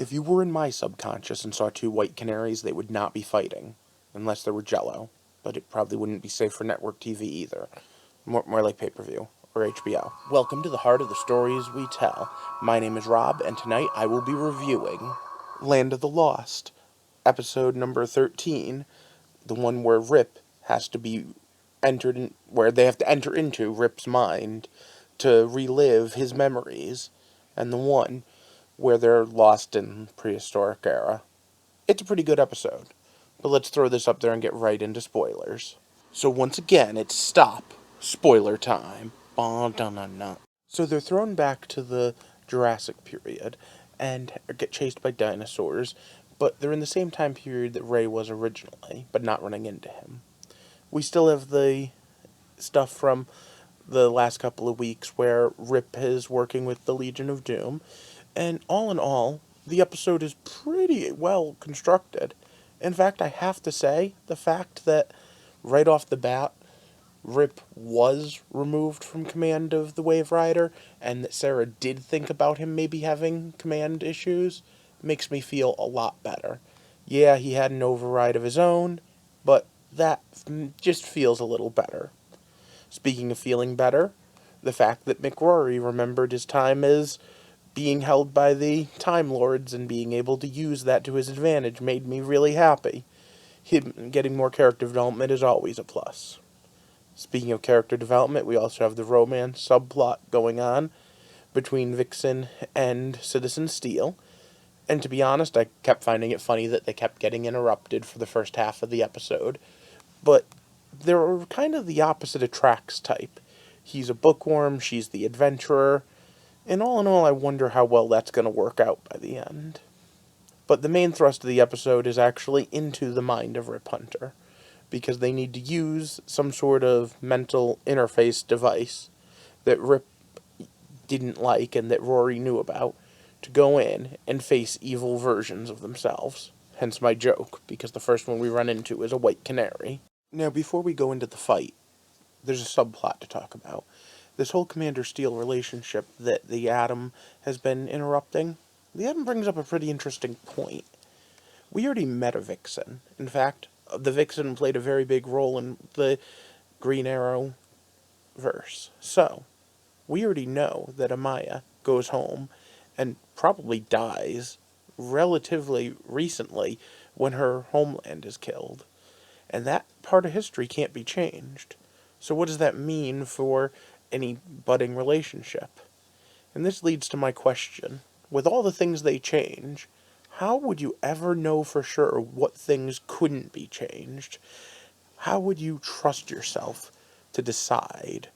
If you were in my subconscious and saw two white canaries, they would not be fighting, unless there were Jello. But it probably wouldn't be safe for network TV either. More like pay-per-view or HBO. Welcome to the heart of the stories we tell. My name is Rob, and tonight I will be reviewing Land of the Lost, episode number 13, the one where Rip has to be entered in, where they have to enter into Rip's mind to relive his memories, and the one where they're lost in prehistoric era. It's a pretty good episode, but let's throw this up there and get right into spoilers. So once again, it's stop spoiler time. So they're thrown back to the Jurassic period and get chased by dinosaurs, but they're in the same time period that Ray was originally, but not running into him. We still have the stuff from the last couple of weeks where Rip is working with the Legion of Doom, and all in all, the episode is pretty well constructed. In fact, I have to say, the fact that right off the bat, Rip was removed from command of the Wave Rider, and that Sarah did think about him maybe having command issues, makes me feel a lot better. Yeah, he had an override of his own, but that just feels a little better. Speaking of feeling better, the fact that McRory remembered his time as being held by the Time Lords and being able to use that to his advantage made me really happy. Him getting more character development is always a plus. Speaking of character development, we also have the romance subplot going on between Vixen and Citizen Steel. And to be honest, I kept finding it funny that they kept getting interrupted for the first half of the episode. But they're kind of the opposite of TREX type. He's a bookworm, she's the adventurer, and all in all, I wonder how well that's going to work out by the end. But the main thrust of the episode is actually into the mind of Rip Hunter, because they need to use some sort of mental interface device that Rip didn't like and that Rory knew about, to go in and face evil versions of themselves. Hence my joke, because the first one we run into is a white canary. Now, before we go into the fight, there's a subplot to talk about. This whole Commander Steel relationship that the Atom has been interrupting, the Atom brings up a pretty interesting point. We already met a Vixen. In fact, the Vixen played a very big role in the Green Arrow verse. So, we already know that Amaya goes home and probably dies relatively recently when her homeland is killed. And that part of history can't be changed. So what does that mean for any budding relationship? And this leads to my question. With all the things they change, how would you ever know for sure what things couldn't be changed? How would you trust yourself to decide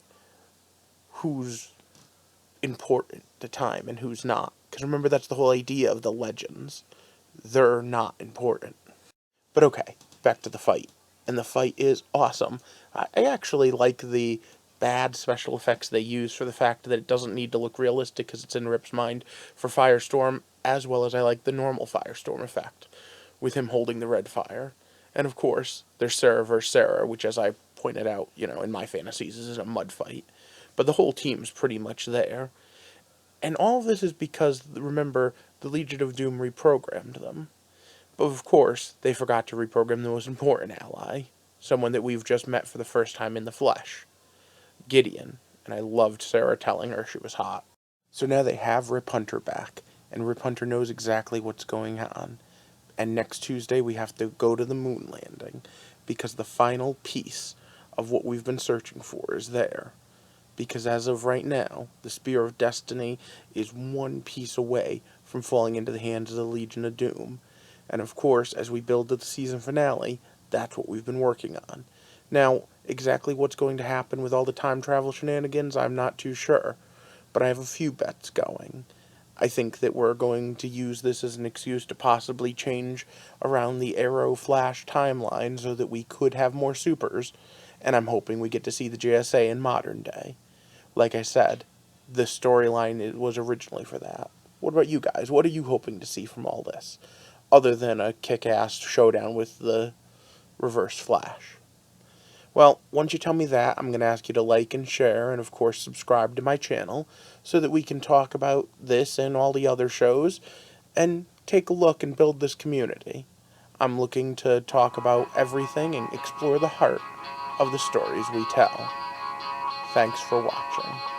who's important at the time and who's not? Because remember, that's the whole idea of the legends. They're not important. But okay, back to the fight. And the fight is awesome. I actually like the bad special effects they use for the fact that it doesn't need to look realistic because it's in Rip's mind for Firestorm, as well as I like the normal Firestorm effect with him holding the red fire. And of course, there's Sarah versus Sarah, which, as I pointed out, in my fantasies is a mud fight. But the whole team's pretty much there. And all of this is because, remember, the Legion of Doom reprogrammed them. But of course, they forgot to reprogram the most important ally, someone that we've just met for the first time in the flesh, Gideon. And I loved Sarah telling her she was hot. So now they have Rip Hunter back, and Rip Hunter knows exactly what's going on. And next Tuesday we have to go to the moon landing, because the final piece of what we've been searching for is there. Because as of right now, the Spear of Destiny is one piece away from falling into the hands of the Legion of Doom. And of course, as we build to the season finale, that's what we've been working on. Now, exactly what's going to happen with all the time travel shenanigans, I'm not too sure. But I have a few bets going. I think that we're going to use this as an excuse to possibly change around the Arrow Flash timeline so that we could have more supers. And I'm hoping we get to see the JSA in modern day. Like I said, the storyline was originally for that. What about you guys? What are you hoping to see from all this? Other than a kick-ass showdown with the Reverse Flash. Well, once you tell me that, I'm going to ask you to like and share, and of course subscribe to my channel, so that we can talk about this and all the other shows, and take a look and build this community. I'm looking to talk about everything and explore the heart of the stories we tell. Thanks for watching.